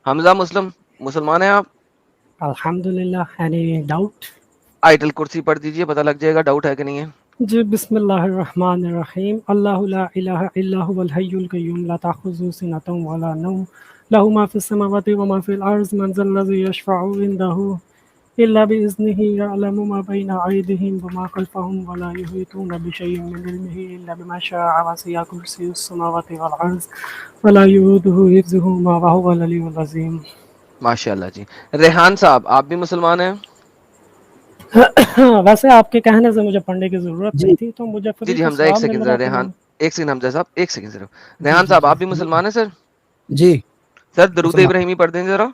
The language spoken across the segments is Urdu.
حمزہ مسلم مسلمان ہیں آپ؟ الحمدللہ. Any doubt? آیت الکرسی پڑھ دیجئے، پتہ لگ جائے گا ڈاؤٹ ہے کہ نہیں ہے. جی بسم اللہ الرحمن الرحیم. اللہ لا الہ الا هو الحی القیوم لا تأخذہ سنۃ ولا نوم له ما فی السماوات وما فی الارض من ذا الذی یشفع عنده الا باذنہ یعلم ما بین ایدیہم وما خلفہم ولا یحیطون بشیء من علمہ الا بما شاء وسع کرسیہ السماوات والارض ولا یؤودہ حفظہما وهو العلی العظیم. ماشاء اللہ جی. ریحان صاحب آپ بھی مسلمان ہیں؟ ویسے آپ کے کہنے سے مجھے پڑھنے کی ضرورت نہیں تھی، تو مجھے جی فری جی تو حمزہ ایک سواب مل سیکنڈ ذرا، رہا تو ریحان میں. ایک سیکنڈ، حمزہ صاحب ایک سیکنڈ صرف. جی ریحان جی صاحب جی آپ بھی مسلمان ہیں سر؟ جی سر درود مسلمان. ابراہیمی پڑھ دیں ذرا.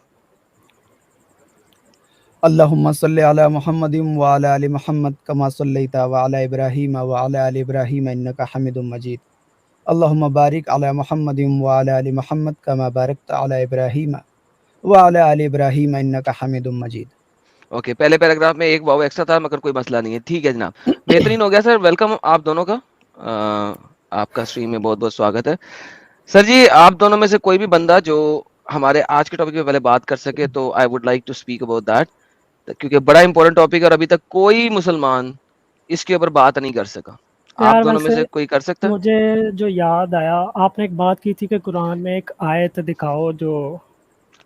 اللہم صلی علی محمد وعلی آل محمد کما صلیت وعلی ابراہیم وعلی آل ابراہیم انک حمید مجید. اللہم بارک علی محمد وعلی آل محمد کما بارکت علی ابراہیم وعلی آل ابراہیم انک حمید مجید. اوکے، پہلے پیراگراف میں ایک واو ایکسٹرا تھا مگر کوئی مسئلہ نہیں ہے. ٹھیک ہے جناب، بہترین ہو گیا سر. ویلکم آپ دونوں کا. آپ کا اسٹریم میں بہت بہت سواگت ہے. سر جی آپ دونوں میں سے کوئی بھی بندہ جو ہمارے آج کے ٹاپک پہ پہلے بات کر سکے تو I would like to speak about that, کیونکہ بڑا امپورٹنٹ ٹاپک ہے اور ابھی تک کوئی مسلمان اس کے اوپر بات نہیں کر سکا. آپ یار دونوں میں ویسے سے کوئی کر سکتا ہے؟ مجھے جو یاد آیا، آپ نے ایک بات کی تھی کہ قرآن میں ایک آیت دکھاؤ جو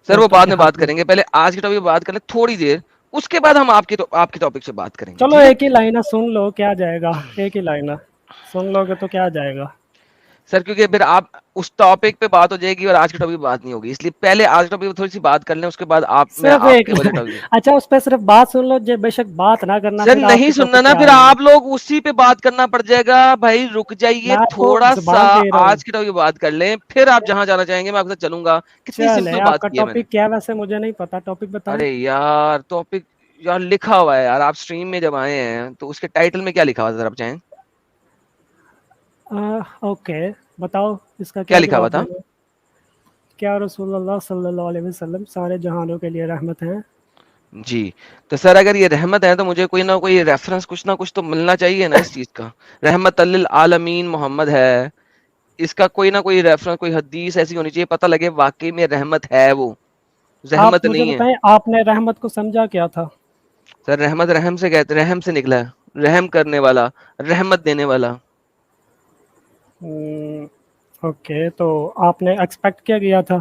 سر وہ عورتوں بعد کے میں بات حق میں. کریں گے، پہلے آج کے ٹاپک پہ بات کر لیں تھوڑی دیر، اس کے بعد ہم آپ کے ٹاپک سے بات کریں گے. چلو ٹھیک ہے ایک ہی لائنہ سن لو، کیا جائے گا. ایک ہی لائنہ سن لو گے تو کیا جائے گا. سر؟ کیونکہ پھر آپ اس ٹاپک پہ بات ہو جائے گی اور آج کے ٹاپک پہ بات نہیں ہوگی، اس لیے پہلے آج کے ٹاپک پہ تھوڑی سی بات کر لیں، اس کے بعد میں صرف آپ ایک کے والے ٹاپک. اچھا اس پہ صرف بات سن لو، بے شک بات نہ کرنا، سر پھر آپ نہیں کے سننا ٹاپک نا، پہ پھر آئیں گے. آپ لوگ اسی پہ بات کرنا پڑ جائے گا. بھائی رک جائیے میں آپ کو تھوڑا سا، زبان دے رہا ہوں. آج کے ٹاپک پہ بات کر لیں، پھر آپ جہاں جانا چاہیں گے میں آپ کے ساتھ چلوں گا. کتنی چلے سمپل آپ بات کا کی ہے میں نے. ٹاپک کیا ہے ویسے مجھے نہیں پتا، ٹاپک بتائیں. ارے یار ٹاپک یار لکھا ہوا ہے یار، آپ اسٹریم میں جب آئے ہیں تو اس کے ٹائٹل میں کیا لکھا ہوا ہے ذرا آپ چاہیں؟ اوکے بتاؤ اس کا کیا کیا لکھا ہوا جواب تھا؟ دینا. کیا رسول اللہ صلی اللہ علیہ وسلم سارے جہانوں کے لیے رحمت ہیں. جی تو سر اگر یہ رحمت ہے تو مجھے کوئی نہ کوئی ریفرنس کچھ نہ کچھ تو ملنا چاہیے نا اس چیز کا. رحمت للعالمین محمد ہے، اس کا کوئی نہ کوئی ریفرنس، کوئی حدیث ایسی ہونی چاہیے پتہ لگے واقعی میں رحمت ہے، وہ آپ رحمت مجھے نہیں ہے. بتائیں آپ نے رحمت کو سمجھا کیا تھا. سر رحمت رحم سے کہتے، رحم سے نکلا ہے، رحم کرنے والا، رحمت دینے والا. اوکے تو آپ نے ایکسپیکٹ کیا کیا تھا.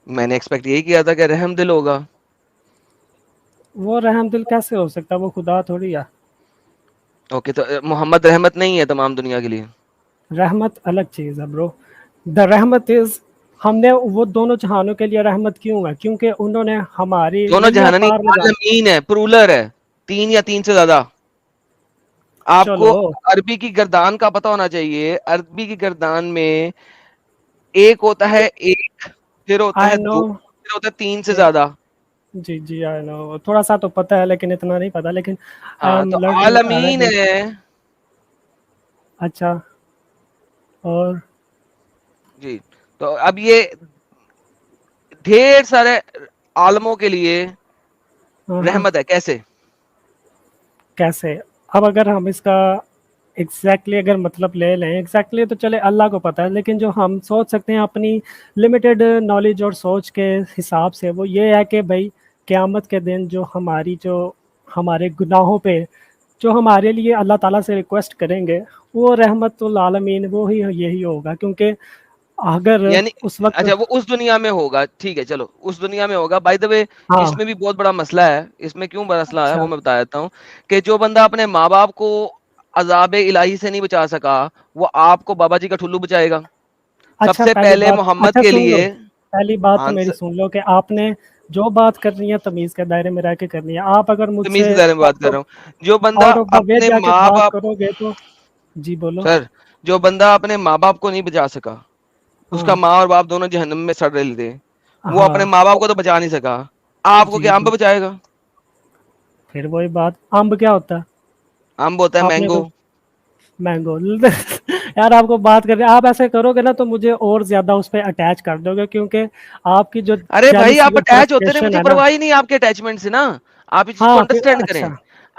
میں نے ایکسپیکٹ یہی کیا تھا کہ رحم دل ہوگا. وہ رحم دل کیسے ہو سکتا ہے، وہ خدا تھوڑی ہے. اوکے تو محمد رحمت نہیں ہے تمام دنیا کے لیے؟ رحمت الگ چیز ہے برو. دا رحمت از، ہم نے وہ دونوں جہانوں کے لیے رحمت کیوں ہے، کیونکہ انہوں نے ہماری دونوں نیا جہانانی پار لگا. عالمین ہے، پرولر ہے، تین یا تین سے زیادہ. آپ کو چلو عربی کی گردان کا پتہ ہونا چاہیے. عربی کی گردان میں ایک ہوتا ہے ایک، پھر ہوتا آئی ہے نو. دو، پھر ہوتا ہے تین سے زیادہ. جی جی آئی نو، تھوڑا سا تو پتہ ہے لیکن اتنا نہیں پتہ، لیکن آئی ہاں ایم تو لرننگ عالمین عربک. ہے. اچھا اور جی تو اب یہ ڈھیر سارے عالموں کے لیے ہاں رحمت ہے. کیسے؟ کیسے. اب اگر ہم اس کا ایگزیکٹلی اگر مطلب لے لیں، ایگزیکٹلی تو چلے اللہ کو پتہ ہے، لیکن جو ہم سوچ سکتے ہیں اپنی لمیٹڈ نالج اور سوچ کے حساب سے، وہ یہ ہے کہ بھائی قیامت کے دن جو ہمارے گناہوں پہ جو ہمارے لیے اللہ تعالیٰ سے ریکویسٹ کریں گے، وہ رحمت العالمین وہی یہی ہوگا. کیونکہ اگر یعنی اس وقت اچھا وہ اس دنیا میں ہوگا، ٹھیک ہے چلو اس دنیا میں ہوگا. بائی دا وے ہاں اس میں بھی بہت بڑا مسئلہ ہے. اس میں کیوں بڑا مسئلہ ہے اچھا وہ میں بتا دیتا ہوں. کہ جو بندہ اپنے ماں باپ کو عذاب الہی سے نہیں بچا سکا، وہ آپ کو بابا جی کا ٹھلو بچائے گا. سب اچھا سے پہلی پہلے بات، محمد اچھا کے سن لو، لیے پہلی بات تو میری آنسر سن لو کہ آپ نے جو بات کرنی ہے تمیز کے دائرے میں رہ کے کرنی ہے. آپ اگر مجھ تمیز سے کے بارے میں بات کر رہا ہوں. جو بندہ آؤٹ آف دا وے اپنے جا کے ماں بات باپ، کرو گے تو جی بولو. سر جو بندہ اپنے ماں باپ کو نہیں بچا سکا، اس ہاں کا ماں اور باپ دونوں جہنم میں سڑ رہے تھے، وہ ہاں اپنے ماں باپ کو تو بچا نہیں سکا، آپ کو جی کیا جی امب بچائے گا؟ پھر وہی بات، امب کیا ہوتا ہے. امب ہوتا ہے آپ نے مینگو. کوئی مینگو یار آپ کو بات کر رہے ہیں، آپ ایسے کرو گے نا تو مجھے اور زیادہ اس پہ اٹیچ کر دو گے، کیونکہ آپ کی جو ارے بھائی جیلسی آپ اور اٹیچ ہوتے رہے، فرسٹریشن مجھے ہے نا. پرواہ ہی نہیں آپ کے اٹیچمنٹ سے نا. آپ اس چیز کو ہاں پھر انڈرسٹینڈ کریں. اچھا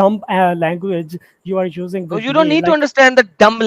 dumb language you are using So with you don't me. need to Like understand the dumb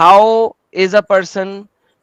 how is a person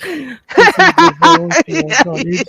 This is the worst Khalid।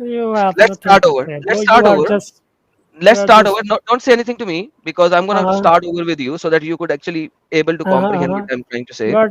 you have let's nothing start to over say bro, let's you start are over just, you let's are start just over. No, don't say anything to me because I'm going to uh, start over with you so that you could actually able to comprehend what I'm trying to say. you are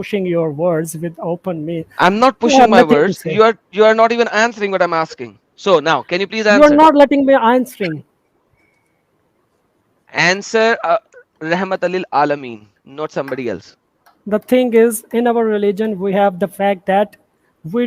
pushing your words with open me. I'm not You pushing have my nothing to words. say, You are not even answering what I'm asking. So now, can you please you are answer? not letting me answering. Answer Rahmat Lil Alameen, not somebody else. The thing is, in our religion we have the fact that we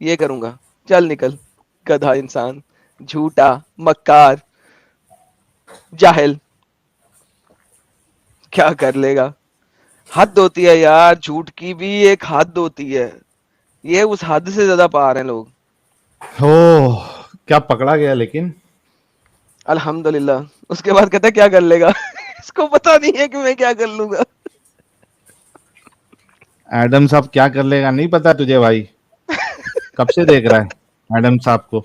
یہ کروں گا. چل نکل گدھا انسان, جھوٹا, مکار, جاہل, کیا کر لے گا. حد ہوتی ہے یار, جھوٹ کی بھی ایک حد ہوتی ہے, یہ اس حد سے زیادہ پار ہیں لوگ. ہو کیا پکڑا گیا لیکن. الحمدللہ. اس کے بعد کہتا ہے کیا کر لے گا. اس کو پتا نہیں ہے کہ میں کیا کر لوں گا. ایڈم صاحب کیا کر لے گا نہیں پتا تجھے بھائی, کب سے دیکھ رہا ہے ایڈم صاحب کو.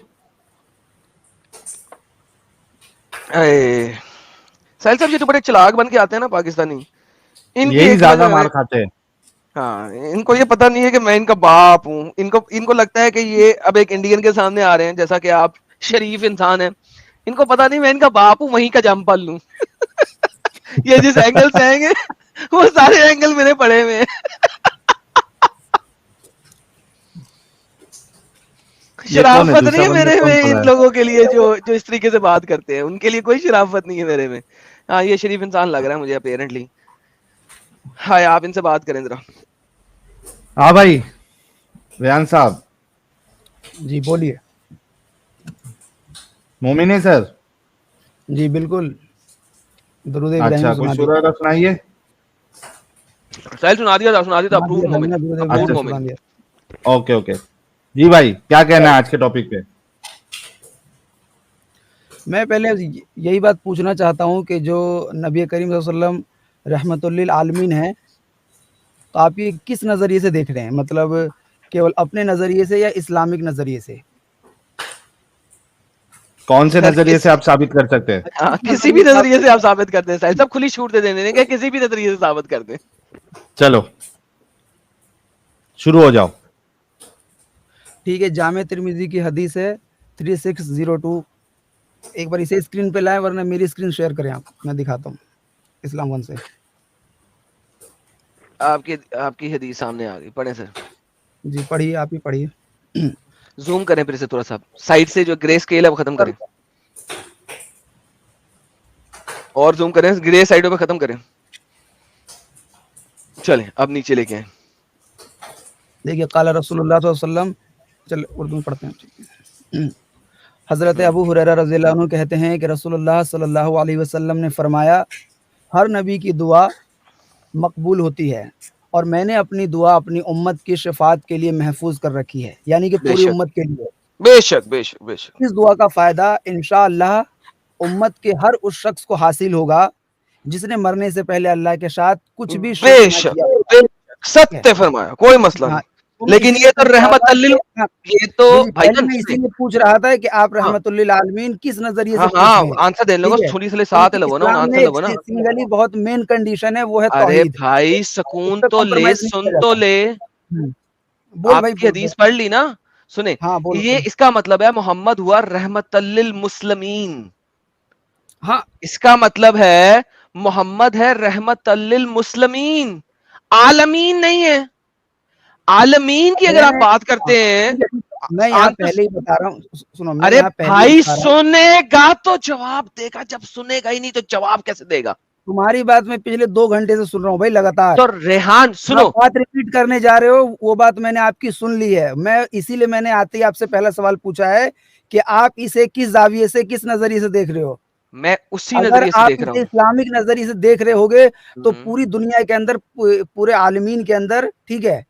ساحل صاحب یہ تو بڑے چلاک بن کے آتے ہیں نا پاکستانی, ان کی یہی ایک زیادہ وجہ ہے, مار کھاتے ہیں. ہاں ان کو یہ پتا نہیں ہے کہ میں ان کا باپ ہوں. ان کو لگتا ہے کہ یہ اب ایک انڈین کے سامنے آ رہے ہیں, جیسا کہ آپ شریف انسان ہیں. ان کو پتا نہیں میں ان کا باپ ہوں, وہیں کا جم پل لوں. یہ جس اینگل سے آئیں گے وہ سارے اینگل میرے پڑے ہوئے ہیں. شرافت نہیں ہے میرے میں ان لوگوں کے لیے جو اس طریقے سے بات کرتے ہیں, ان کے لیے کوئی شرافت نہیں ہے میرے میں. ہاں یہ شریف انسان لگ رہا ہے مجھے اپیرنٹلی. ہاں آپ ان سے بات کریں ذرا. ہاں بھائی ریان صاحب. جی بولیے. مومن ہے سر. جی بالکل, درود ابراہیم اچھا سنا کوئی دیا. سورہ سنائیے. سہیل سنا دیا تھا اپروڈ مومن. اپروڈ مومن. اوکے اوکے جی بھائی کیا کہنا ہے آج کے ٹاپک پہ. میں پہلے یہی بات پوچھنا چاہتا ہوں کہ جو نبی کریم صلی اللہ علیہ وسلم رحمت للعالمین ہیں, تو آپ یہ کس نظریے سے دیکھ رہے ہیں, مطلب کیول اپنے نظریے سے یا اسلامک نظریے سے؟ کون سے نظریے سے آپ ثابت کر سکتے ہیں؟ کسی بھی نظریے سے آپ ثابت کرتے ہیں ساحل صاحب, کھلی چھوٹ دے دینے کہ کسی بھی نظریے سے ثابت کرتے ہیں. چلو شروع ہو جاؤ. ٹھیک ہے, جامع ترمذی کی حدیث ہے 3602. ایک بار اسے اسکرین پہ لائیں ورنہ میری اسکرین شیئر کریں آپ, میں دکھاتا ہوں اسلام ون سے. آپ کی حدیث سامنے آ گئی, پڑھیں سر. جی پڑھیے, آپ ہی پڑھیے. زوم کریں پھر سے تھوڑا سا, سائڈ سے جو گرے اسکیل ہے وہ ختم کریں, اور زوم کریں, گرے سائڈوں پہ ختم کریں. چلیں اب نیچے لے کے آئیں. دیکھیے قال رسول اللہ صلی اللہ علیہ وسلم, چل اردو میں پڑھتے ہیں. حضرت ابو ہریرہ رضی اللہ عنہ کہتے ہیں کہ رسول اللہ صلی اللہ علیہ وسلم نے فرمایا, ہر نبی کی دعا مقبول ہوتی ہے, اور میں نے اپنی دعا اپنی امت کی شفاعت کے لیے محفوظ کر رکھی ہے, یعنی کہ پوری امت کے لیے. بے شک بے شک بے شک. اس دعا کا فائدہ انشاءاللہ امت کے ہر اس شخص کو حاصل ہوگا جس نے مرنے سے پہلے اللہ کے ساتھ کچھ بھی شرک بے نہ شک کیا. ستیہ فرمایا, کوئی مسئلہ نہیں. لیکن یہ تو رحمت یہ تو بھائی پہلے میں اسی لیے پوچھ رہا تھا کہ آپ رحمت للعالمین کس نظریے سے پوچھ رہے ہیں. آنسر دے لو, چھوڑی سے ساتھ لو نا, اسلام آنسر میں لو نا. سنگلی بہت مین کنڈیشن ہے, وہ ہے ارے توحید. بھائی سکون تو لے, سن تو لے. آپ کی حدیث پڑھ لی نا, سنیں. یہ اس کا مطلب ہے محمد ہوا رحمت للمسلمین. ہاں اس کا مطلب ہے محمد ہے رحمت للمسلمین, عالمین نہیں ہے. عالمین کی اگر آپ بات کرتے ہیں, میں یہاں پہلے ہی بتا رہا ہوں, سنو میں ارے یہاں پہلے بھائی سنے گا تو جواب دے گا, جب سنے گا ہی نہیں تو جواب کیسے دے گا. تمہاری بات میں پچھلے 2 گھنٹے سے سن رہا ہوں بھائی لگاتار. تو ریحان سنو, بات ریپیٹ کرنے جا رہے ہو, وہ بات میں نے آپ کی سن لی ہے. میں اسی لیے میں نے آتے ہی آپ سے پہلا سوال پوچھا ہے کہ آپ اسے کس زاویے سے, کس نظریے سے دیکھ رہے ہو. میں اسی اگر نظریے سے آپ دیکھ رہا اسے ہوں. اسلامک نظریے سے دیکھ رہے ہوگے تو پوری دنیا کے اندر, پورے عالمین کے اندر, ٹھیک ہے,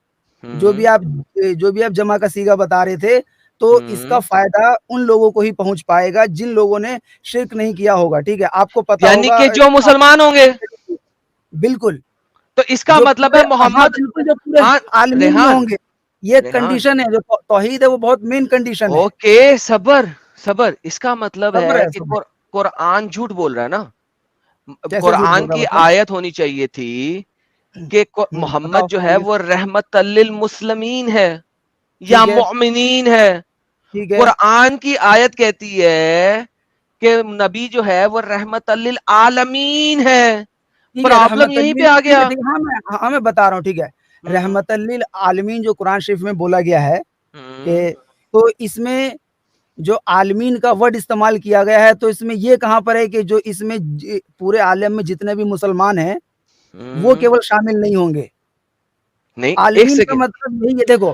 جو بھی آپ جمع کا صیغہ بتا رہے تھے, تو اس کا فائدہ ان لوگوں کو ہی پہنچ پائے گا جن لوگوں نے شرک نہیں کیا ہوگا. ٹھیک ہے, آپ کو پتا یعنی ہوگا, کہ جو مسلمان ہوں گے. بالکل, تو اس کا مطلب ہے محمد, بالکل جو پورے عالمین میں ہوں گے. یہ کنڈیشن ہے, جو توحید ہے وہ بہت مین کنڈیشن ہے. اوکے صبر, اس کا مطلب ہے کہ قرآن جھوٹ بول رہا ہے نا. قرآن کی آیت ہونی چاہیے تھی کہ محمد جو ہے وہ رحمت للمسلمین ہے یا مؤمنین ہے. قرآن کی آیت کہتی ہے کہ نبی جو ہے وہ رحمت للعالمین ہے. پرابلم یہیں پہ آ گیا. ہاں میں بتا رہا ہوں, ٹھیک ہے. رحمت للعالمین جو قرآن شریف میں بولا گیا ہے, کہ تو اس میں جو عالمین کا ورڈ استعمال کیا گیا ہے, تو اس میں یہ کہاں پر ہے کہ جو اس میں پورے عالم میں جتنے بھی مسلمان ہیں وہ کیول شامل نہیں ہوں گے. نہیں, ایک عالمین کا سیکنڈ, مطلب یہی ہے, دیکھو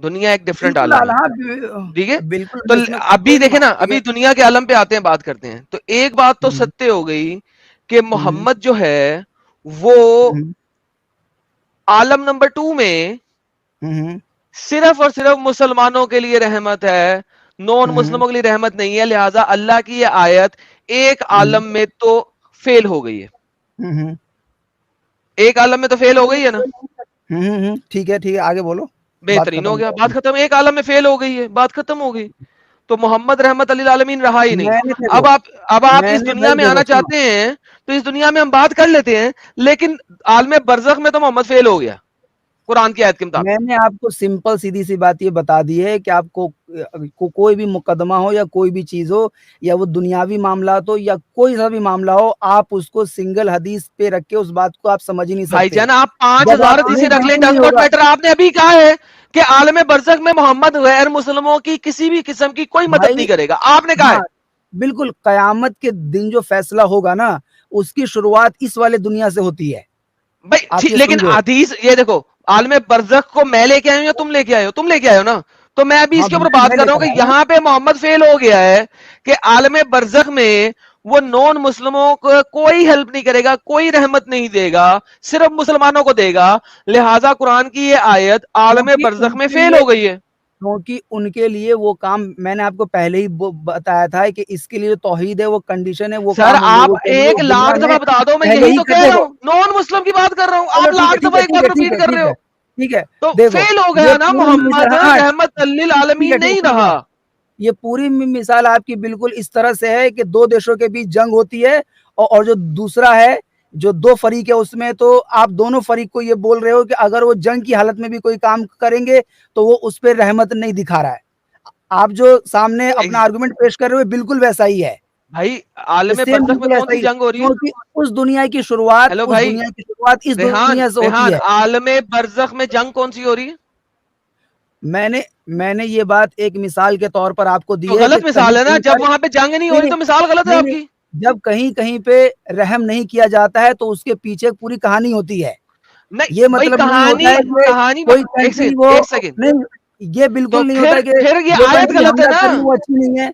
دنیا ایک ڈفرینٹ بالکل عالم ہے. ہاں ٹھیک ہے, بالکل تو میں اس میں ابھی کوئی دیکھیں نا, ٹھیک ہے. ابھی دنیا کے عالم پہ آتے ہیں, بات کرتے ہیں. تو ایک بات تو ستیہ ہو گئی کہ محمد جو ہے وہ عالم نمبر 2 میں صرف اور صرف مسلمانوں کے لیے رحمت ہے, نون مسلموں کے لیے رحمت نہیں ہے. لہٰذا اللہ کی یہ آیت ایک عالم میں تو فیل ہو گئی ہے, ایک عالم میں تو فیل ہو گئی ہے نا. ٹھیک ہے ٹھیک ہے, آگے بولو. بات بہترین ہو ختم گیا, کرو. بات ختم. ایک عالم میں فیل ہو گئی ہے, بات ختم ہو گئی. تو محمد رحمت علی العالمین رہا ہی نہیں. میں نے دیکھو اب آپ میں اس نے دنیا بھائی میں دیکھو آنا سنو, چاہتے ہیں تو اس دنیا میں ہم بات کر لیتے ہیں, لیکن عالم برزخ میں تو محمد فیل ہو گیا قرآن کی آیت کے مطابق. میں نے آپ کو سمپل سیدھی سی بات یہ بتا دی ہے کہ آپ کو کوئی بھی مقدمہ ہو یا کوئی بھی چیز ہو یا وہ دنیاوی معاملات ہو یا کوئی سا بھی معاملہ ہو, آپ اس کو سنگل حدیث پہ رکھ کے اس بات کو آپ سمجھ ہی نہیں بھائی سکتے. جان آپ جب 5000 آپ حدیثیں نہیں رکھ لیں, بالکل ڈز نہیں ناٹ ہوگا. میٹر. آپ نے ابھی کہا ہے کہ عالم برزخ میں محمد غیر مسلموں کی کسی بھی قسم کی کوئی مدد بھائی نہیں کرے گا, آپ نے کہا ہے. ہاں بالکل, قیامت کے دن جو فیصلہ ہوگا نا اس کی شروعات اس والے دنیا سے ہوتی ہے. آپ بھائی یہ لیکن سمجھو. حدیث یہ دیکھو, عالم برزخ کو میں لے کے آئی ہوں یا تم لے کے آئے ہو؟ تم لے کے آئے ہو نا. تو میں ابھی ہاں اس کے اوپر بات میں کر لے رہا ہوں کر کہ آیا نا. یہاں پہ محمد فیل ہو گیا ہے کہ عالم برزخ میں وہ نون مسلموں کو کوئی ہیلپ نہیں کرے گا, کوئی رحمت نہیں دے گا, صرف مسلمانوں کو دے گا. لہٰذا قرآن کی یہ آیت عالم کیونکہ برزخ ان میں کے فیل لیے ہو گئی ہے. کیونکہ ان کے لیے وہ کام میں نے آپ کو پہلے ہی بتایا تھا کہ اس کے لیے جو توحید ہے وہ کنڈیشن ہے, وہ سر کام ان آپ لوگوں کے لیے ایک دنیا لاکھ میں دفعہ بتا دو, میں پہلے یہی ہی تو کر کہہ رہا دیکھو. ہوں, نان مسلم کی بات کر رہا ہوں, چلو آپ ٹھیک ہے لاکھ ٹھیک دفعہ ہے ایک ٹھیک بات ہے ٹھیک ریپیٹ ہے کر ٹھیک رہے ہے ہو. ٹھیک ہے. تو دیکھو فیل ہو یہ گیا نا, پوری محمد مثال, ہاں رحمت ٹھیک ہے للعالمین ٹھیک نہیں ہے ٹھیک ہے. رہا. یہ پوری مثال آپ کی بالکل اس طرح سے ہے کہ دو دیشوں کے بیچ جنگ ہوتی ہے اور جو دوسرا ہے جو دو فریق ہے اس میں, تو آپ دونوں فریق کو یہ بول رہے ہو کہ اگر وہ جنگ کی حالت میں بھی کوئی کام کریں گے تو وہ اس پہ رحمت نہیں دکھا رہا ہے. آپ جو سامنے اپنا آرگومنٹ پیش کر رہے ہو بالکل ویسا ہی ہے. بھائی یہ عالم سیم برزخ میں بالکل کون ایسا سی ہی, جنگ ہو رہی ہے؟ کیونکہ اس دنیا کی شروعات ہیلو بھائی اس ریحان, دنیا سے ہوتی ریحان ہے. عالم برزخ میں جنگ کون سی ہو رہی ہے؟ میں نے یہ بات ایک مثال کے طور پر آپ کو تو دی ہے کہ غلط کہیں مثال ہے نا, کہیں جب پر وہاں پہ جنگ نہیں ہو نہیں رہی تو مثال غلط ہے نہیں آپ نہیں کی. جب کہیں کہیں پہ رحم نہیں کیا جاتا ہے تو اس کے پیچھے پوری کہانی ہوتی ہے. یہ نہیں بھائی مطلب نہیں ہوتا کہانی, ہے کہ کہانی کوئی ایک کنٹری سیکنڈ, وہ ایک سیکنڈ. نہیں, یہ تو بالکل نہیں ہوتا کہ پھر یہ جو آیت کنٹری غلط ہے حملہ نا, کر رہی وہ اچھی نہیں ہے.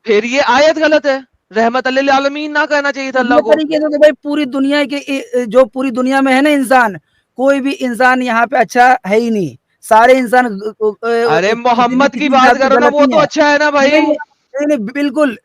پھر یہ آیت غلط ہے. رحمت للعالمین نہ کہنا چاہیے تھا اللہ یہ کو. طریقے سے بھائی پوری دنیا کے جو پوری دنیا میں ہے نا انسان, کوئی بھی انسان یہاں پہ اچھا ہے ہی نہیں. سارے انسان ارے کسی نہ محمد کی کسی بات حساب سے کرو نا, غلط وہ ہی تو ہے. اچھا ہے نا بھائی. نہیں بالکل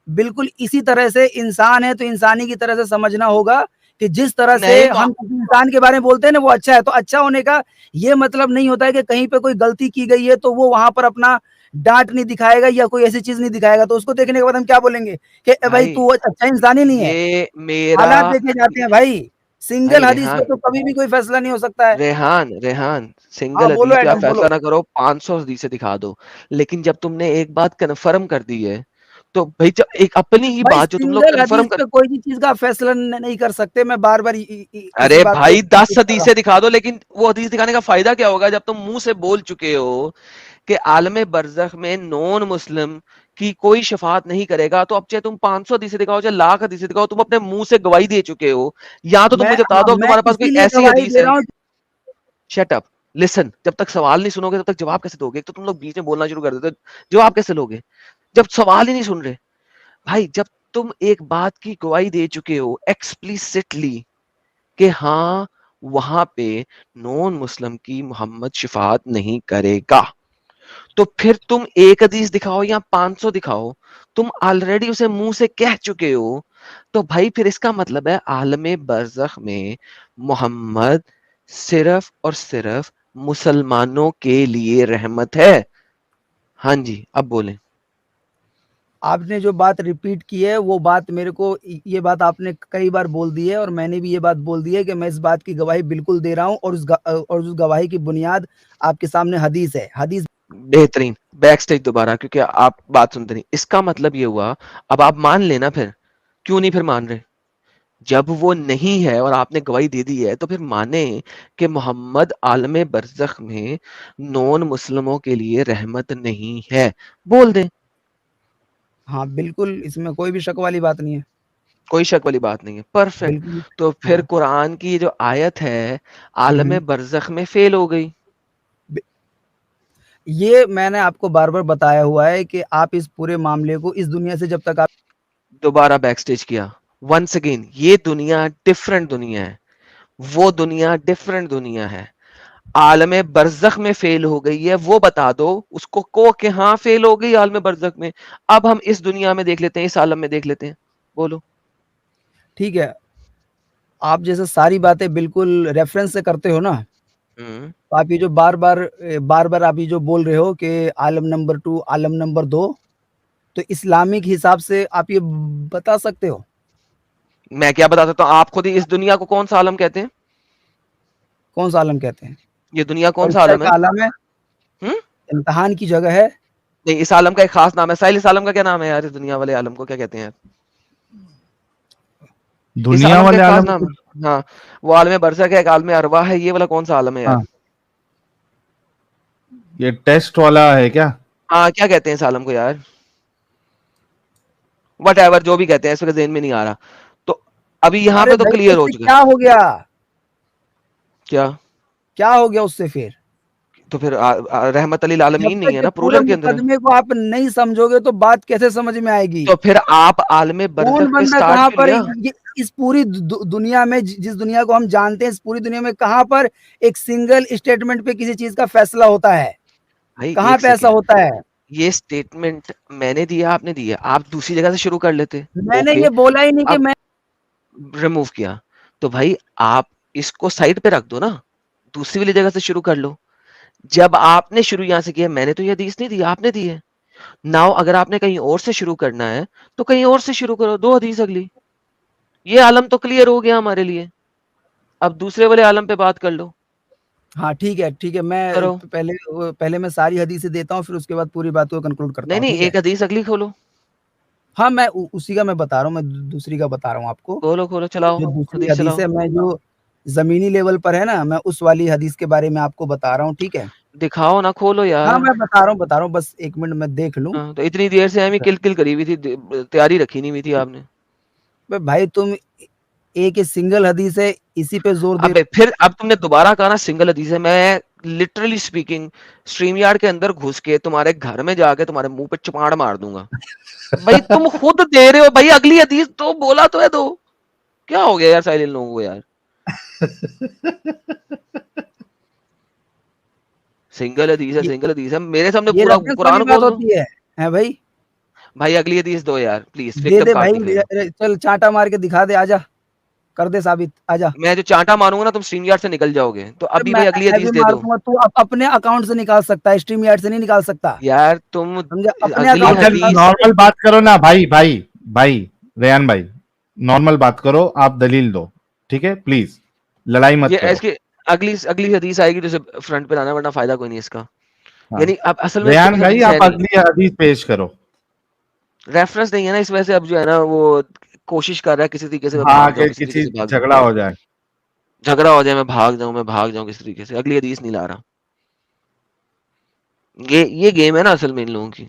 بالکل اسی طرح سے انسان ہے تو انسانی کی طرح سے سمجھنا ہوگا کہ جس طرح سے نہیں ہم کسی انسان کے بارے میں بولتے ہیں نا وہ اچھا ہے, تو اچھا ہونے کا یہ مطلب نہیں ہوتا ہے کہ کہیں پہ کوئی غلطی کی گئی ہے تو وہ وہاں پر اپنا ڈانٹ نہیں دکھائے گا یا کوئی ایسی چیز نہیں دکھائے گا, تو اس کو دیکھنے کے بعد ہم کیا بولیں گے کہ بھائی تو اچھا انسان ہی نہیں ہے. یہ میرا حالات دیکھے جاتے ہیں بھائی, سنگل بھائی حدیث پہ ریحان, تو کبھی بھی کوئی فیصلہ نہیں ہو سکتا ہے. ریحان ہاں سنگل بولو حدیث پہ آپ ایڈم بولو. فیصلہ نہ کرو, 500 حدیث سے دکھا دو. لیکن جب تم نے ایک بات کنفرم کر دی ہے تو بھائی جب ایک اپنی ہی بھائی بات جو تم لوگ سنگل کنفرم حدیث کر, پہ کوئی بھی چیز کا فیصلہ نہیں کر سکتے. میں بار بار اسی ارے بات کو بھائی 10 کر رہا حدیثیں دکھا دو, لیکن وہ حدیث دکھانے کا فائدہ کیا ہوگا جب تم منہ سے بول چکے ہو کہ عالم برزخ میں نون مسلم کی کوئی شفاعت نہیں کرے گا. تو اب چاہے تم 500 حدیثیں دکھاؤ چاہے لاکھ حدیثیں دکھاؤ, تم اپنے منہ سے گواہی دے چکے ہو. یا تو تم مجھے بتا دو اب میں تمہارے پاس کوئی اسی لیے ایسی گواہی حدیث دے ہے. رہا ہوں. شٹ اپ, لسن, جب تک سوال نہیں سنو گے تب تک جواب کیسے دو گے؟ تو تم لوگ بیچ میں بولنا شروع کر دیتے, جواب کیسے لوگے جب سوال ہی نہیں سن رہے؟ بھائی جب تم ایک بات کی گواہی دے چکے ہو ایکسپلیسٹلی کہ ہاں وہاں پہ نون مسلم کی محمد شفاعت نہیں کرے گا, تو پھر تم ایک حدیث دکھاؤ یا 500 دکھاؤ, تم آلریڈی اسے منہ سے کہہ چکے ہو. تو بھائی پھر اس کا مطلب ہے عالم برزخ میں محمد صرف اور صرف مسلمانوں کے لیے رحمت ہے. ہاں جی اب بولیں. آپ نے جو بات ریپیٹ کی ہے وہ بات میرے کو, یہ بات آپ نے کئی بار بول دی ہے اور میں نے بھی یہ بات بول دی ہے کہ میں اس بات کی گواہی بالکل دے رہا ہوں, اور اس گواہی کی بنیاد آپ کے سامنے حدیث ہے. حدیث بہترین. بیک سٹیج دوبارہ, کیونکہ آپ بات سنتے نہیں. اس کا مطلب یہ ہوا اب آپ مان لینا, پھر کیوں نہیں پھر مان رہے؟ جب وہ نہیں ہے اور آپ نے گواہی دے دی ہے تو پھر مانے کہ محمد عالم برزخ میں نون مسلموں کے لیے رحمت نہیں ہے, بول دیں. ہاں بالکل, اس میں کوئی بھی شک والی بات نہیں ہے. کوئی شک والی بات نہیں ہے. پرفیکٹ. بالکل. تو پھر ہاں قرآن کی جو آیت ہے عالم برزخ میں فیل ہو گئی. یہ میں نے آپ کو بار بار بتایا ہوا ہے کہ آپ اس پورے معاملے کو اس دنیا سے جب تک آپ دوبارہ بیک سٹیج کیا ونس اگین. یہ دنیا ڈفرنٹ دنیا ہے, وہ دنیا ڈفرنٹ دنیا ہے. عالم برزخ میں فیل ہو گئی ہے, وہ بتا دو اس کو کہ ہاں فیل ہو گئی عالم برزخ میں. اب ہم اس دنیا میں دیکھ لیتے ہیں, اس عالم میں دیکھ لیتے ہیں. بولو. ٹھیک ہے, آپ جیسے ساری باتیں بالکل ریفرنس سے کرتے ہو نا, تو آپ یہ جو بار بار آپ یہ جو بول رہے ہو کہ عالم نمبر 2 عالم نمبر 2, تو اسلامک حساب سے آپ یہ بتا سکتے ہو؟ میں کیا بتا سکتا ہوں, آپ خود ہی اس دنیا کو کون سا عالم کہتے ہیں؟ کون سا عالم کہتے ہیں؟ یہ دنیا کون سا پریکشا عالم ہے؟ کا عالم ہے, امتحان کی جگہ ہے. نہیں, اس عالم کا ایک خاص نام ہے. ساحل, اس عالم کا کیا نام ہے یار؟ اس دنیا والے عالم کو کیا کہتے ہیں؟ اس دنیا عالم کا والے ایک خاص عالم نام کو. ہے. ہاں, وہ عالم برزخ ہے, ایک عالم ارواح ہے. یہ والا کون سا عالم ہے یار؟ ہاں, یہ ٹیسٹ والا ہے کیا؟ ہاں, کیا کہتے ہیں اس عالم کو یار؟ وٹ ایور, جو بھی کہتے ہیں, اس وقت ذہن میں نہیں آ رہا. تو ابھی یہاں ارے پہ تو بھائی کلیئر اس ہو سے چکا کیا ہے. ہو گیا؟ کیا ہو گیا اس سے؟ پھر تو پھر رحمت علی جب العالمین نہیں تک ہے کہ نا پورے پرولر کے اندر؟ مقدمے کو آپ نہیں سمجھو گے تو بات کیسے سمجھ میں آئے گی؟ تو پھر آپ عالم کون برزخ پہ بندہ سٹارٹ کہاں کیوں پر لیا؟ اس پوری دنیا میں, جس دنیا کو ہم جانتے ہیں, اس پوری دنیا میں کہاں پر ایک سنگل اسٹیٹمنٹ پہ کسی چیز کا فیصلہ ہوتا ہے؟ بھائی کہاں ایک پہ ایسا سیکنڈ, ہوتا ہے؟ یہ سٹیٹمنٹ میں نے دیا, آپ نے دیا, آپ دوسری جگہ سے شروع کر لیتے. میں نے اوکے, یہ بولا ہی نہیں کہ اب میں ریموو کیا تو بھائی آپ اس کو سائڈ پہ رکھ دو نا, دوسری والی جگہ سے شروع کر لو. جب آپ نے شروع یہاں سے کیا, میں نے تو یہ حدیث نہیں دی, آپ نے دی ہے. ناؤ اگر آپ نے کہیں اور سے شروع کرنا ہے تو کہیں اور سے شروع کرو, 2 حدیث اگلی. یہ عالم تو کلیئر ہو گیا ہمارے لیے, اب دوسرے والے عالم پہ بات کر لو. ہاں ٹھیک ہے, میں کرو. پہلے میں ساری حدیثیں دیتا ہوں, پھر اس کے بعد پوری بات کو کنکلوڈ کرتا نہیں ہوں. نہیں, ٹھیک ہے, ایک حدیث اگلی کھولو. ہاں میں اسی کا میں بتا رہا ہوں, میں دوسری کا بتا رہا ہوں آپ کو. کھولو کھولو, چلاؤ جو دوسری حدیث حدیث چلاؤ. ہے, میں جو زمینی لیول پر ہے نا, میں اس والی حدیث کے بارے میں آپ کو بتا رہا ہوں. ٹھیک ہے, دکھاؤ نا, کھولو ہاں یار. میں بتا رہا ہوں, بس 1 منٹ میں دیکھ لوں. ہاں, تو اتنی دیر سے ہمیں کل کل کری ہوئی تھی, تیاری رکھی نہیں ہوئی تھی آپ نے. بھائی تم ایک سنگل حدیث ہے اسی پہ زور دے اب پھر اب تم نے دوبارہ کہا نا سنگل حدیث ہے, میں لٹرلی اسپیکنگ اسٹریم یارڈ کے اندر گھس کے تمہارے گھر میں جا کے تمہارے منہ پہ چپاڑ مار دوں گا. بھائی تم خود دے رہے ہو بھائی, اگلی حدیث تو بولا تو ہے. تو کیا ہو گیا یار سائل ان لوگوں کو یار؟ سنگل حدیث ہے, سنگل حدیث ہے, میرے سامنے یہ پورا ریفرنس والی قرآن بات کھول دو. ہوتی ہے بھائی. بھائی اگلی حدیث دو یار please, they victim they card دکھائیں. بھائی, چل چانٹا مار کے دکھا دے, آجا کر دے ثابت, آجا. میں جو چانٹا ماروں گا نا تم اسٹریم یارڈ سے نکل جاؤ گے. تو ابھی میں بھائی اگلی بھی حدیث دے مار دو دوں گا, تو اپنے اکاؤنٹ سے نکال سکتا ہے, اسٹریم یارڈ سے نہیں نکال سکتا. یار. تم سمجھا, اپنے اگلی اکاؤنٹ سے اچھا نکال حدیث, سکتے. نارمل بات کرو نا بھائی ریان بھائی, نارمل بات کرو, آپ دلیل دو. ٹھیک ہے, پلیز لڑائی مت یہ کرو. اس کی اگلی حدیث آئے گی جسے فرنٹ پہ لانا, ورنہ فائدہ کوئی نہیں اس کا. ہاں, یعنی اب اصل میں اس کے ریان پاس بھائی حدیث ہے آپ نہیں, اگلی حدیث پیش کرو. ریفرنس نہیں ہے نا, اس وجہ سے اب جو ہے نا وہ کوشش کر رہا ہے کسی طریقے سے میں ہاں بھاگ جاؤں, کہ کسی طریقے کسی سے بھاگ جاؤں, جھگڑا ہو جائے. جھگڑا ہو جائے, میں بھاگ جاؤں کسی طریقے سے. اگلی حدیث نہیں لا رہا. یہ گیم ہے نا اصل میں ان لوگوں کی.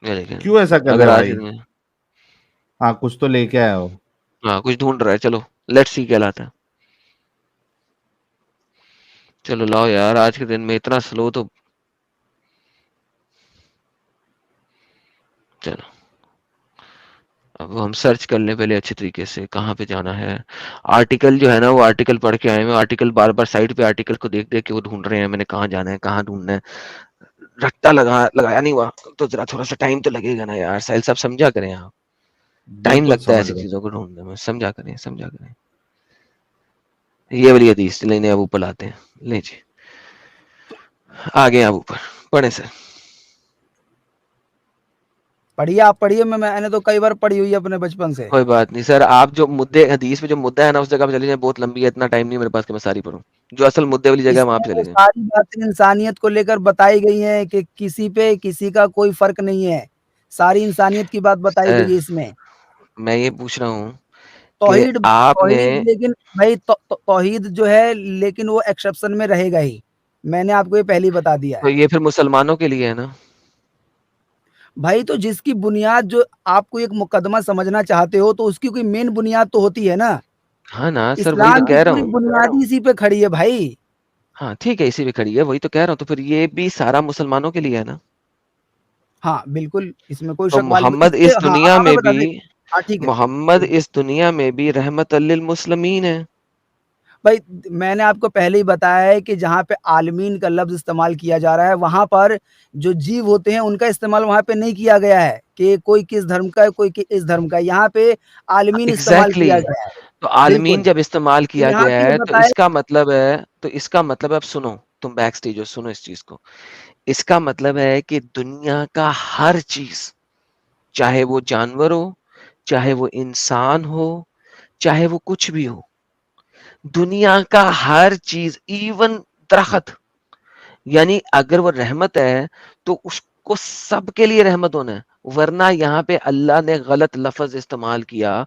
یہ دیکھیں, کیوں ایسا کر اگر رہے آج بھائی؟ ہاں کچھ تو لے کے آیا ہو. ہاں کچھ ڈھونڈ رہا ہے, چلو لیٹس سی کیا لاتا ہے. چلو لاؤ یار, آج کے دن میں اتنا سلو تو چلو اب ہم سرچ کر لیں پہلے اچھے طریقے سے کہاں پہ جانا ہے. آرٹیکل جو ہے نا وہ آرٹیکل پڑھ کے آئے ہیں, آرٹیکل بار بار سائٹ پہ آرٹیکل کو دیکھ دیکھ کے وہ ڈھونڈ رہے ہیں, میں نے کہاں جانا ہے کہاں ڈھونڈنا ہے. رٹا لگایا نہیں ہوا تو ذرا تھوڑا سا ٹائم تو لگے گا نا یار. ساحل صاحب سمجھا کریں آپ, ٹائم بالکل لگتا ہے سمجھ ایسی رہے. چیزوں کو ڈھونڈنے میں, سمجھا کریں. یہ والی حدیث لینے اب اوپر لاتے ہیں. لے جی آگے آپ اوپر پڑھیں سر. پڑھیے, آپ پڑھیے, میں نے تو کئی بار پڑھی ہوئی ہے اپنے بچپن سے. کوئی بات نہیں سر, آپ جو مدے حدیث میں جو مدعا ہے نا اس جگہ پہ چلے جائیں, بہت لمبی ہے, اتنا ٹائم نہیں میرے پاس کہ میں ساری پڑھوں. جو اصل مدے والی جگہ ہے اس وہاں پہ میں چلے وہ جائیں. ساری باتیں انسانیت کو لے کر بتائی گئی ہیں کہ کسی پہ کسی کا کوئی فرق نہیں ہے, ساری انسانیت کی بات بتائی سر گئی ہے اس میں. میں یہ پوچھ رہا ہوں کہ توحید آپ نے, توحید لیکن بھائی توحید جو ہے لیکن وہ ایکسیپشن میں رہے گا ہی, میں نے آپ کو یہ پہلی بتا دیا تو ہے. یہ پھر مسلمانوں کے لیے ہے نا. بھائی تو جس کی بنیاد, جو آپ کو ایک مقدمہ سمجھنا چاہتے ہو تو اس کی کوئی مین بنیاد تو ہوتی ہے نا. ہاں نا سر, وہی تو اسلام کی کہہ رہا پوری ہوں. بنیاد اسی پہ کھڑی ہے بھائی. ہاں ٹھیک ہے اسی پہ کھڑی ہے, وہی تو کہہ رہا ہوں. تو پھر یہ بھی سارا مسلمانوں کے لیے ہے نا. ہاں بالکل اس میں کوئی تو شک والی محمد اس سے اس ہاں دنیا ہمیں میں بتا بھی, دیں. ہاں ٹھیک ہے محمد اس دنیا میں بھی رحمت للمسلمین ہے. بھائی, میں نے آپ کو پہلے ہی بتایا ہے کہ جہاں پہ عالمین کا لفظ استعمال کیا جا رہا ہے وہاں پر جو جیو ہوتے ہیں ان کا استعمال وہاں پہ نہیں کیا گیا ہے کہ کوئی کس دھرم کا ہے کوئی اس دھرم کا ہے. یہاں پہ عالمین استعمال ایگزیکٹلی کیا گیا ہے. تو عالمین بالکل. جب استعمال تو کیا یہاں گیا پہ ہے یہ تو بتایا اس کا مطلب ہے, اب سنو تم بیک سٹیج ہو, سنو اس چیز کو. اس کا مطلب ہے کہ دنیا کا ہر چیز, چاہے وہ جانور ہو, چاہے وہ انسان ہو, چاہے وہ کچھ بھی ہو, دنیا کا ہر چیز, ایون درخت, یعنی اگر وہ رحمت ہے تو اس کو سب کے لیے رحمت ہونا ہے. ورنہ یہاں پہ اللہ نے غلط لفظ استعمال کیا.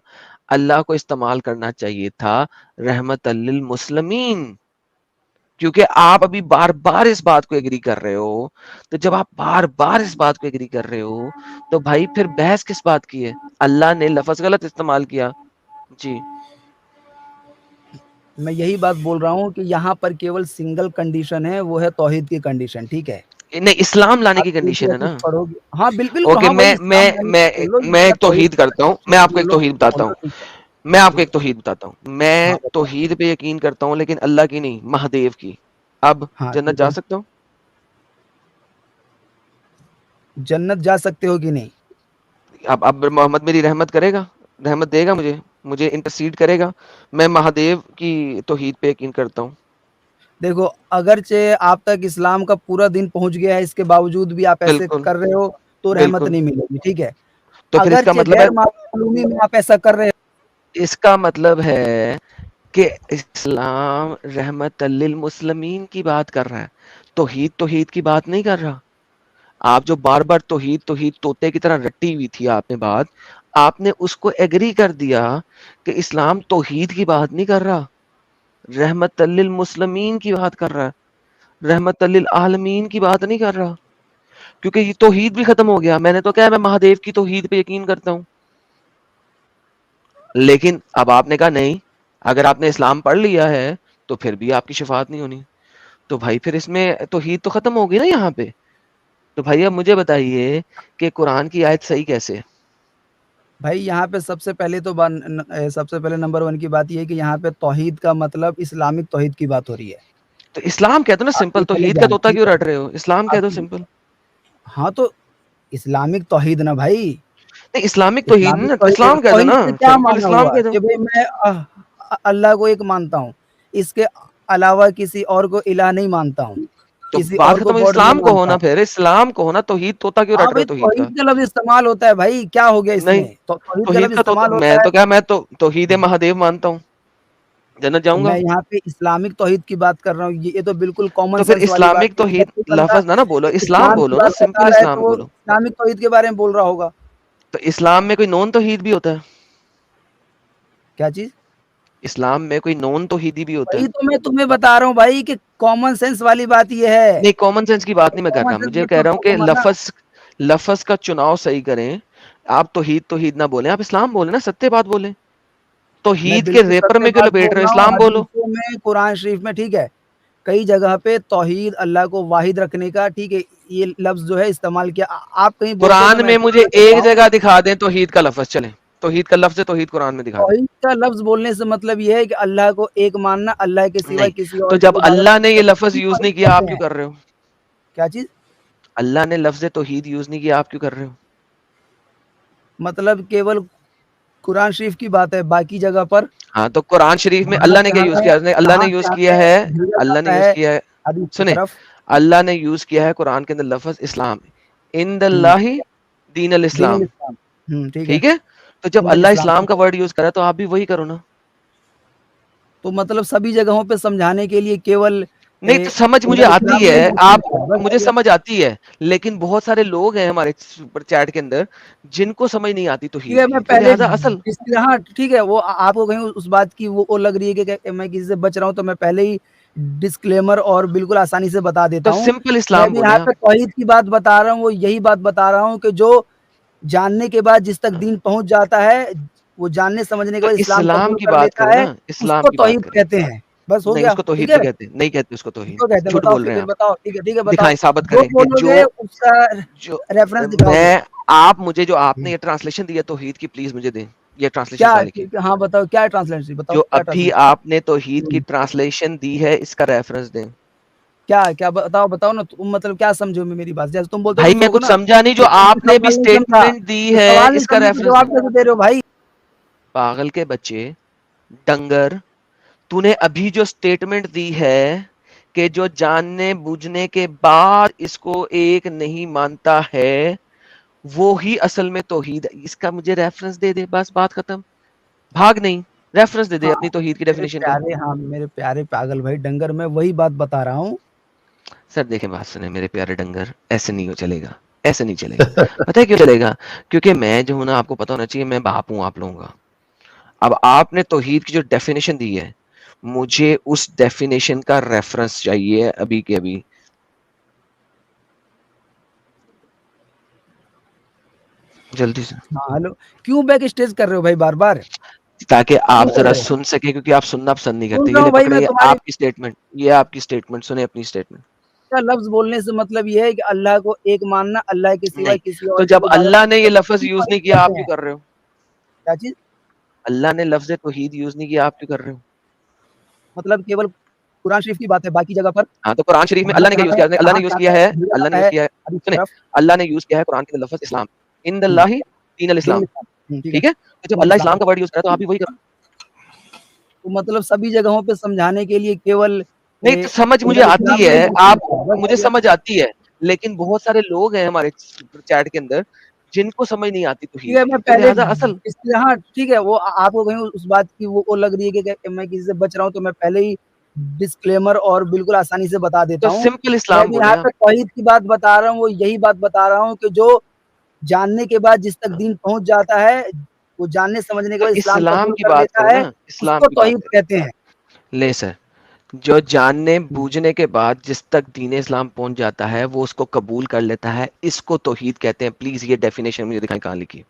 اللہ کو استعمال کرنا چاہیے تھا رحمت للمسلمین, کیونکہ آپ ابھی بار بار اس بات کو ایگری کر رہے ہو. تو جب آپ بار بار اس بات کو ایگری کر رہے ہو تو بھائی پھر بحث کس بات کی ہے؟ اللہ نے لفظ غلط استعمال کیا. جی میں یہی بات بول رہا ہوں کہ یہاں پر کیول سنگل کنڈیشن ہے, وہ ہے توحید کی کنڈیشن. ٹھیک ہے, نہیں, اسلام لانے آپ کی کنڈیشن ہے نا. پڑھو گے. ہاں بالکل. اوکے, ہاں وہی اسلام بول لو میں یا ایک توحید کرتا ہوں, میں آپ کو بول ایک لو توحید بتاتا بول ہوں. لو, ٹھیک ہے. میں آپ کو ٹھیک ایک ہے. توحید بتاتا ہوں. میں ہاں بتائیں. توحید پہ یقین کرتا ہوں لیکن اللہ کی نہیں, مہادیو کی. اب ہاں جنت ٹھیک جا ہے. سکتا ہوں؟ جنت جا سکتے ہو کہ نہیں؟ اب محمد میری رحمت کرے گا, رحمت دے گا مجھے انٹرسیڈ کرے گا. میں مہادیو کی توحید پہ یقین کرتا ہوں. دیکھو اگرچہ آپ تک اسلام کا پورا دن پہنچ گیا ہے, اس کے باوجود بھی آپ ایسے بالکل کر رہے ہو تو رحمت بالکل. نہیں ملے گی. ٹھیک ہے, تو پھر اس کا اگرچہ مطلب ہے, غیر معلومی میں آپ ایسا کر رہے ہو. اس کا مطلب ہے کہ اسلام رحمت للمسلمین کی بات کر رہا ہے, توحید کی بات نہیں کر رہا. آپ جو بار بار توحید طوطے کی طرح رٹی ہوئی تھی آپ نے بات, آپ نے اس کو ایگری کر دیا کہ اسلام توحید کی بات نہیں کر رہا, رحمت للمسلمین کی بات کر رہا ہے, رحمت للعالمین کی بات نہیں کر رہا. کیونکہ یہ توحید بھی ختم ہو گیا. میں نے تو کہا میں مہادیو کی توحید پہ یقین کرتا ہوں, لیکن اب آپ نے کہا نہیں, اگر آپ نے اسلام پڑھ لیا ہے تو پھر بھی آپ کی شفاعت نہیں ہونی. تو بھائی پھر اس میں توحید تو ختم ہوگی نا یہاں پہ. تو بھائی اب مجھے بتائیے کہ قرآن کی آیت صحیح کیسے ہے؟ بھائی یہاں پہ سب سے پہلے نمبر 1 کی بات یہ ہے کہ یہاں پہ توحید کا مطلب اسلامک توحید کی بات ہو رہی ہے. تو اسلام کہہ دو نا آپ سمپل, یہ چلے توحید کا جائیں. طوطا ٹھیک کیوں ہے, رٹ رہے ہو؟ اسلام کہہ آپ دو کی سمپل. ہاں تو اسلامک توحید نا بھائی. نہیں اسلامک توحید اسلامک نا, توحید اسلام کہہ دو توحید نا, سے کیا سمپل مانا اسلام ہوا کہہ دو. کہ بھئی میں اللہ کو ایک مانتا ہوں, اس کے علاوہ کسی اور کو الہ نہیں مانتا ہوں, تو کسی بات اور کو ختم ہوئی, گاڈ نہیں اسلام کو مانتا ہونا, ہوں. پھر اسلام کو ہونا. توحید طوطا کیوں ہاں رٹ رہے بھائی ہو توحید کا؟ توحید کا لفظ استعمال ہوتا ہے بھائی, کیا ہو گیا اس نہیں, میں, تو توحید کا توحید لفظ کا طوطا, استعمال ہوتا میں ہے. تو کیا, میں تو توحید مہادیو مانتا ہوں, جنت تو جاؤں گا. میں یہاں پہ اسلامک توحید کی بات کر رہا ہوں. یہ تو بالکل کامن تو پھر سینس والی بات اسلامک ہے. توحید جب کوئی بندہ لفظ نہ بولو, اسلام اسلام کی بولو نا, بات بتا سمپل رہا ہے تو اسلام وہ بولو. اسلامک توحید کے بارے میں بول رہا ہوگا. تو اسلام میں کوئی نون توحید بھی ہوتا ہے؟ کیا چیز؟ اسلام میں کوئی نون توحیدی بھی ہوتا ہے؟ وہی تو میں تمہیں بتا رہا ہوں بھائی کہ کامن سینس والی بات یہ ہے. نہیں, کامن سینس کی بات نہیں میں کر کامن رہا, سینس مجھے کہہ مطلب رہا ہوں کہ سمجھنا. لفظ کا چناؤ صحیح کریں. آپ توحید نہ بولیں, آپ اسلام بولیں نا, ستیہ بات بولیں. میں توحید کے بالکل ریپر ستیہ میں کیوں بات لپیٹ بول رہے ہو؟ رہا ہوں. اسلام بولو. حدیثوں میں, قرآن شریف میں, ٹھیک ہے, کئی جگہ پہ توحید اللہ کو واحد رکھنے کا, ٹھیک ہے, یہ لفظ جو ہے استعمال کیا. آپ کہیں بولتے ہو تو قرآن میں میں پھر مجھے دیتا ایک ہوں. جگہ دکھا دیں توحید کا لفظ, چلیں توحید کا لفظ توحید قرآن میں دکھا دیں. توحید کا لفظ بولنے سے مطلب یہ ہے کہ اللہ کو ایک ماننا, اللہ کے سوا نہیں, کسی تو اور جب کی عبادت اللہ نہیں نے یہ کرنا. لفظ یوز نہیں توحید کیا آپ کہتے کیوں ہیں. کر رہے ہو؟ کیا چیز؟ اللہ نے لفظ توحید یوز نہیں کیا, آپ کیوں کر رہے ہو؟ مطلب کیول قرآن شریف کی بات ہے, باقی جگہ پر ہاں تو قرآن شریف میں اللہ جہاں نے کیا یوز جہاں کیا؟ اللہ نے یوز جہاں کیا پہ ہے, بھیجا اللہ نے جاتا یوز ہے کیا ہے, حدیث کی سنیں, طرف. اللہ نے یوز کیا ہے قرآن کے اندر لفظ اسلام, ان اللہ دین دین الاسلام. الاسلام. ٹھیک ہے, تو جب دین اللہ الاسلام. اسلام کا ورڈ یوز کرا تو آپ بھی وہی کرو نا. تو مطلب سبھی جگہوں پہ سمجھانے کے لیے کیول نہیں تو سمجھ مجھے اسلام آتی نہیں ہے, بولنا آپ ہے. بس مجھے سمجھ آتی ہے, لیکن بہت سارے لوگ ہیں ہمارے چیٹ کے اندر جن کو سمجھ نہیں آتی ٹھیک ہے, توحید میں کی, تو پہلے لہذا اصل ہاں ٹھیک ہے, وہ آپ کو کہیں اس بات کی وہ لگ رہی ہے کہ میں کسی سے بچ رہا ہوں, تو میں پہلے ہی ڈسکلیمر اور بالکل آسانی سے بتا دیتا تو ہوں. سمپل میں اسلام بھی بولیں یہاں آپ. پہ توحید کی بات بتا رہا ہوں, وہ یہی بات بتا رہا ہوں کہ جو جاننے کے بعد جس تک دین پہنچ جاتا ہے, وہ جاننے سمجھنے کے تو بعد اسلام اسلام قبول کی کر بات لیتا کریں ہے, نا, اس اسلام کو کی بات توحید کریں. کہتے ہیں. بس ہو نہیں گیا, اس کو توحید ٹھیک ہے, نہیں کہتے, نہیں کہتے اس کو توحید, کس کو کہتے ہیں جھوٹ بتاؤ, بول رہے ہیں پھر آپ. بتاؤ, ٹھیک ہے بتاؤ, دکھائیں, ثابت جو کریں کہ بولو گے اس کا جو ریفرنس دکھاؤ گے. میں آپ مجھے جو آپ نے یہ ٹرانسلیشن دی ہے توحید کی, پلیز مجھے دیں یہ ٹرانسلیشن کہاں لکھی ہے؟ کیا, ہاں بتاؤ کیا ٹرانسلیشن, بتاؤ جو کیا ابھی ٹرانسلیشن, آپ نے توحید کی ٹرانسلیشن دی ہے اس کا ریفرنس دیں. کیا بتاؤ نا تم, مطلب کیا سمجھو میری بات, جیسے تم بولتے ہو بھائی تو میں سوچو کچھ نا. سمجھا نہیں, جو آپ نے بھی سوال نہیں سمجھا, اسٹیٹمنٹ دی تو ہے سوال نہیں اس کا سمجھے تو ریفرنس جواب دیں. کیسے دے رہے ہو بھائی. پاگل کے بچے, ڈنگر, تو نے ابھی جو اسٹیٹمنٹ دی ہے کہ جو جاننے بوجھنے کے بعد اس کو ایک نہیں مانتا ہے وہی اصل میں توحید ہے, اس کا مجھے ریفرنس دے دے, بس بات ختم. بھاگ نہیں, ریفرنس دے دے ہاں اپنی توحید کی میرے ڈیفینیشن کا. پیارے, ہاں میرے پیارے پاگل بھائی ڈنگر, میں وہی بات بتا رہا ہوں. سر دیکھیں بات سنیں میرے پیارے ڈنگر, ایسے نہیں ہو چلے گا, ایسے نہیں چلے گا. پتہ ہے کیوں چلے گا؟ کیونکہ میں جو ہوں نا, آپ کو پتا ہونا چاہیے میں باپ ہوں آپ لوگوں کا. اب آپ نے توحید کی جو ڈیفینیشن دی ہے, مجھے اس ڈیفینیشن کا ریفرنس چاہیے ابھی کے ابھی. جلدی سے, ہاں ہلو, کیوں بیک اسٹیج کر رہے ہو بھائی بار بار, تاکہ کیوں آپ کر ذرا رہے ہو؟ سن سکیں, کیونکہ آپ سننا پسند نہیں کرتے. سن یہ رہا لے ہوں بھائی میں پکڑے تمہاری آپ کی اسٹیٹمنٹ, یہ آپ کی اسٹیٹمنٹ سنیں, اپنی اسٹیٹمنٹ. کا لفظ بولنے سے مطلب یہ ہے کہ اللہ کو ایک ماننا, اللہ کے سوا نہیں, کسی تو اور جب کی عبادت اللہ نے یہ کرنا, لفظ ہم یوز نہیں توحید کیا آپ کہتے کیوں ہیں. کر رہے ہو؟ کیا چیز, اللہ نے لفظ توحید یوز نہیں کیا آپ کیوں کر رہے ہو؟ مطلب کیول قرآن شریف کی بات ہے, باقی جگہ پر ہاں تو قرآن شریف میں اللہ نے کیا یوز کیا؟ اللہ نے یوز کیا ہے, اللہ نے یوز کیا ہے, ابھی سنیں, طرف اللہ نے یوز کیا ہے قرآن کے لفظ اسلام, ان اللہ دین الاسلام. ٹھیک ہے, ٹھیک ہے, تو جب اللہ اسلام کا ورڈ یوز کرا تو آپ بھی وہی کرو. تو مطلب سبھی جگہوں پہ سمجھانے کے لیے کیول نہیں تو سمجھ مجھے آتی ہے, آپ مجھے سمجھ آتی ہے, لیکن بہت سارے لوگ ہیں ہمارے چیٹ کے اندر جن کو سمجھ نہیں آتی ٹھیک ہے, توحید میں کی, تو پہلے لہذا اصل ہاں ٹھیک ہے, وہ آپ کو کہیں اس بات کی وہ لگ رہی ہے کہ میں کسی سے بچ رہا ہوں, تو میں پہلے ہی ڈسکلیمر اور بالکل آسانی سے بتا دیتا تو ہوں. سمپل میں اسلام بھی بولیں یہاں آپ. پہ توحید کی بات بتا رہا ہوں, وہ یہی بات بتا رہا ہوں کہ جو جاننے کے بعد جس تک دین پہنچ جاتا ہے, وہ جاننے سمجھنے کے تو بعد اسلام اسلام قبول کی کر بات لیتا کریں ہے, نا, اس اسلام کو کی بات توحید کریں. کہتے ہیں. لے سر, جو جاننے بوجھنے کے بعد جس تک دین اسلام پہنچ جاتا ہے وہ اس کو قبول کر لیتا ہے, اس کو توحید کہتے ہیں. پلیز یہ ڈیفینیشن مجھے دکھائیں کہاں لکھی.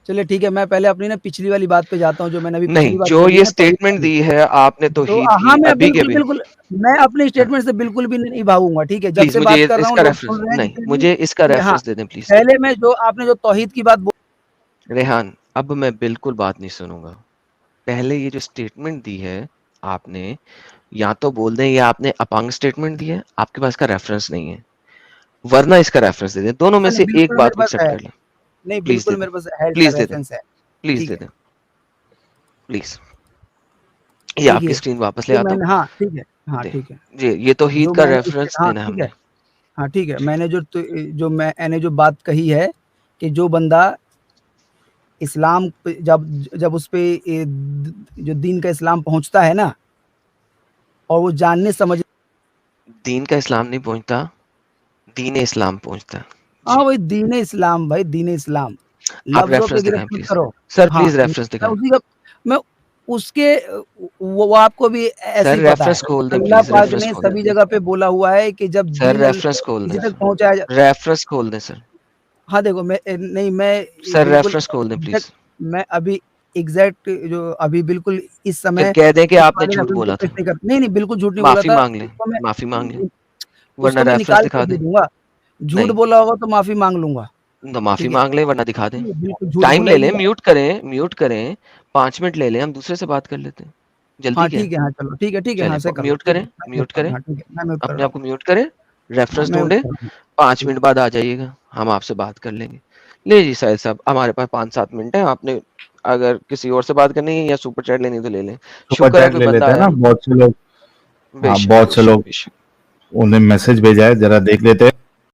چلیے ٹھیک ہے, میں پہلے اپنی نا پچھلی والی بات پہ جاتا ہوں, جو میں نے ابھی پچھلی نہیں, بات جو بولی یہ نا توحید اسٹیٹمنٹ والی. دی ہے آپ نے تو توحید ہاں کی میں ابھی کے ابھی, میں اپنے اسٹیٹمنٹ سے بالکل بھی نہیں بھاگوں گا. ٹھیک ہے, جب پلیز سے مجھے بات کر رہا اس ہوں کا لوگ ریفرنس, سن رہے ہیں نہیں جتنے بھی. مجھے اس کا ہاں, ریفرنس دے دیں پلیز. پہلے میں جو آپ نے جو توحید کی بات ریحان, اب میں بالکل بات نہیں سنوں گا. پہلے یہ جو اسٹیٹمنٹ دی ہے آپ نے, یا تو بول دیں یا آپ نے اپانگ اسٹیٹمنٹ دی ہے, آپ کے پاس کا ریفرنس نہیں ہے, ورنہ اس کا ریفرنس دے دیں. دونوں میں سے ایک بالکل بات میرے کو پاس ایکسپٹ ہے, کر لیں. نہیں پلیز دے بالکل دیں, میرے پاس ہے, اس کا پلیز دے دیں, ریفرنس ہے. پلیز ٹھیک دے ہے, دیں, پلیز. یہ آپ کی دیکھیے اسکرین واپس لے جو آتا میں ہوں. نے, ہاں ٹھیک ہے, ہاں دے ٹھیک ہے, جی, یہ توحید جو کا میں نے ریفرنس ہاں دینا ہے ہم ٹھیک نے. ہے, ہاں ٹھیک ہے, میں نے جو میں نے جو بات کہی ہے کہ جو بندہ اسلام جب اس پہ جو دین کا اسلام پہنچتا ہے نا, اور وہ جاننے سمجھ, دین کا اسلام نہیں پہنچتا, دین اسلام پہنچتا ہے. ہاں جی, وہی دین اسلام, بھائی دین اسلام, آپ لفظوں پہ ریفرنس دکھائیں گرفت مت پلیز. کرو. سر ہاں, پلیز ریفرنس میں دکھائیں. اسی کا, میں اس کے, وہ آپ کو بھی ایسے سر ہی پتا ہے, ریفرنس کھول دیں اللہ پلیز, پاک ریفرنس نے کھول دیں. سبھی جگہ پہ بولا ہوا ہے کہ جب سر دین ریفرنس کھول دیں کسی تک سر, پہنچایا ریفرنس کھول دیں سر. ہاں دیکھو, میں نہیں, میں سر بالکل ریفرنس کھول دیں پلیز. میں ابھی ایگزیکٹ جو ابھی بالکل اس پھر سمے کہہ دیں کہ اس آپ نے والے جھوٹ ریفرنس کو بولا تھا, پیش نہیں کرتا. نہیں بالکل جھوٹ نہیں بولا معافی تھا, مانگ لیں, معافی مانگ لیں, اس ورنہ کو میں ریفرنس نکال دکھا کے دیں. دے دوں گا. جھوٹ نہیں بولا ہوگا تو معافی مانگ لوں گا. تو معافی ٹھیک ہے, مانگ لیں ورنہ دکھا دیں. بالکل جھوٹ ٹائم بولا لے ہی لیں, نہیں. میوٹ کریں, میوٹ کریں, 5 منٹ لے لیں, ہم دوسرے سے بات کر لیتے ہیں. ہاں جلدی کیا ہے؟ ٹھیک ہے, ہاں چلو ٹھیک ہے, ٹھیک ہے, ہاں چلیں سے کر لو, میوٹ ٹھیک کریں, ہے, میں میوٹ کریں, ہاں ٹھیک ہے, میں میوٹ کر اپنے رہا آپ کو میوٹ کریں, ہوں, ریفرنس میں میوٹ ڈھونڈیں, کر رہا ہوں. 5 منٹ بعد آ جائیے گا, ہم آپ سے بات کر لیں گے. لے جی ساحل صاحب, ہمارے پاس 5-7 منٹ ہے, آپ نے اگر کسی اور سے بات کرنی ہے یا سپر چیٹ لینی تو لے لیں. سپر شکر ہے چیٹ کوئی لے بندہ لیتے ہیں نا, آیا. بہت سے لوگ, بے ہاں شک بہت بے سے شک لوگ بے شک. انہیں میسج بھیجا ہے, ذرا دیکھ لیتے ہیں.